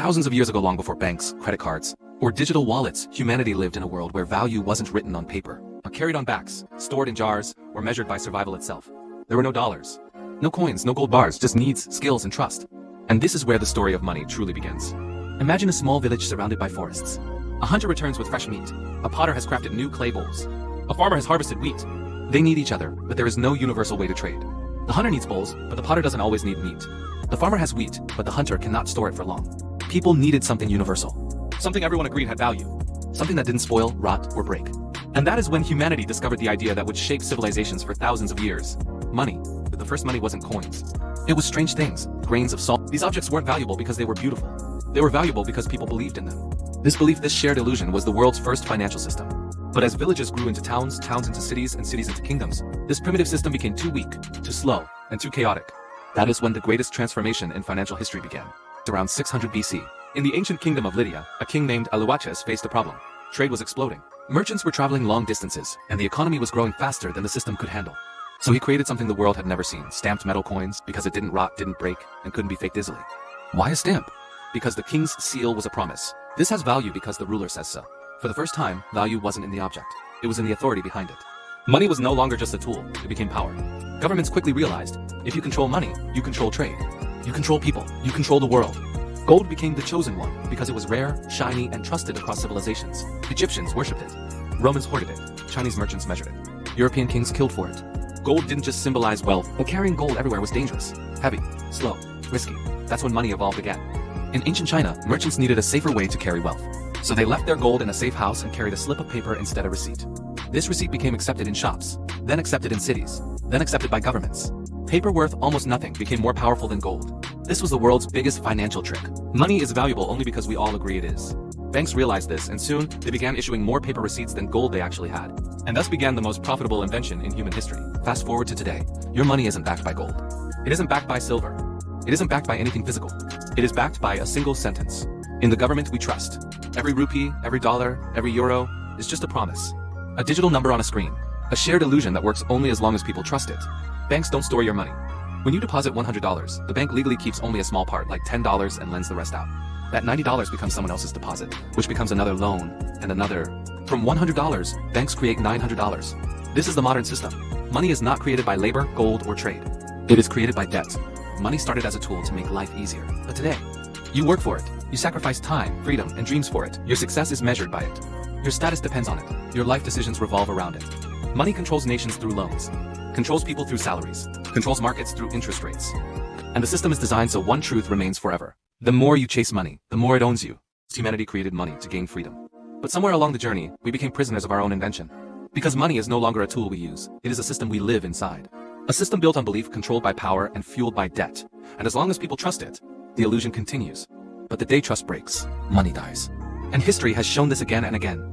Thousands of years ago, long before banks, credit cards, or digital wallets, humanity lived in a world where value wasn't written on paper, but carried on backs, stored in jars, or measured by survival itself. There were no dollars, no coins, no gold bars, just needs, skills, and trust. And this is where the story of money truly begins. Imagine a small village surrounded by forests. A hunter returns with fresh meat. A potter has crafted new clay bowls. A farmer has harvested wheat. They need each other, but there is no universal way to trade. The hunter needs bowls, but the potter doesn't always need meat. The farmer has wheat, but the hunter cannot store it for long. People needed something universal. Something everyone agreed had value. Something that didn't spoil, rot, or break. And that is when humanity discovered the idea that would shape civilizations for thousands of years. Money. But the first money wasn't coins. It was strange things, grains of salt. These objects weren't valuable because they were beautiful. They were valuable because people believed in them. This belief, this shared illusion, was the world's first financial system. But as villages grew into towns, towns into cities, and cities into kingdoms, this primitive system became too weak, too slow, and too chaotic. That is when the greatest transformation in financial history began. Around 600 BC. In the ancient kingdom of Lydia, a king named Aluaches faced a problem. Trade was exploding. Merchants were traveling long distances, and the economy was growing faster than the system could handle. So he created something the world had never seen, stamped metal coins, because it didn't rot, didn't break, and couldn't be faked easily. Why a stamp? Because the king's seal was a promise. This has value because the ruler says so. For the first time, value wasn't in the object. It was in the authority behind it. Money was no longer just a tool, it became power. Governments quickly realized, if you control money, you control trade. You control people, you control the world. Gold became the chosen one because it was rare, shiny, and trusted across civilizations. Egyptians worshipped it. Romans hoarded it. Chinese merchants measured it. European kings killed for it. Gold didn't just symbolize wealth, but carrying gold everywhere was dangerous, heavy, slow, risky. That's when money evolved again. In ancient China, merchants needed a safer way to carry wealth. So they left their gold in a safe house and carried a slip of paper instead of receipt. This receipt became accepted in shops, then accepted in cities, then accepted by governments. Paper worth almost nothing became more powerful than gold. This was the world's biggest financial trick. Money is valuable only because we all agree it is. Banks realized this, and soon they began issuing more paper receipts than gold they actually had. And thus began the most profitable invention in human history. Fast forward to today. Your money isn't backed by gold. It isn't backed by silver. It isn't backed by anything physical. It is backed by a single sentence. In the government we trust. Every rupee, every dollar, every euro is just a promise. A digital number on a screen. A shared illusion that works only as long as people trust it. Banks don't store your money. When you deposit $100, the bank legally keeps only a small part, like $10, and lends the rest out. That $90 becomes someone else's deposit, which becomes another loan, and another. From $100, banks create $900. This is the modern system. Money is not created by labor, gold, or trade. It is created by debt. Money started as a tool to make life easier. But today, you work for it. You sacrifice time, freedom, and dreams for it. Your success is measured by it. Your status depends on it. Your life decisions revolve around it. Money controls nations through loans, controls people through salaries, controls markets through interest rates. And the system is designed so one truth remains forever. The more you chase money, the more it owns you. Humanity created money to gain freedom. But somewhere along the journey, we became prisoners of our own invention. Because money is no longer a tool we use, it is a system we live inside. A system built on belief, controlled by power, and fueled by debt. And as long as people trust it, the illusion continues. But the day trust breaks, money dies. And history has shown this again and again.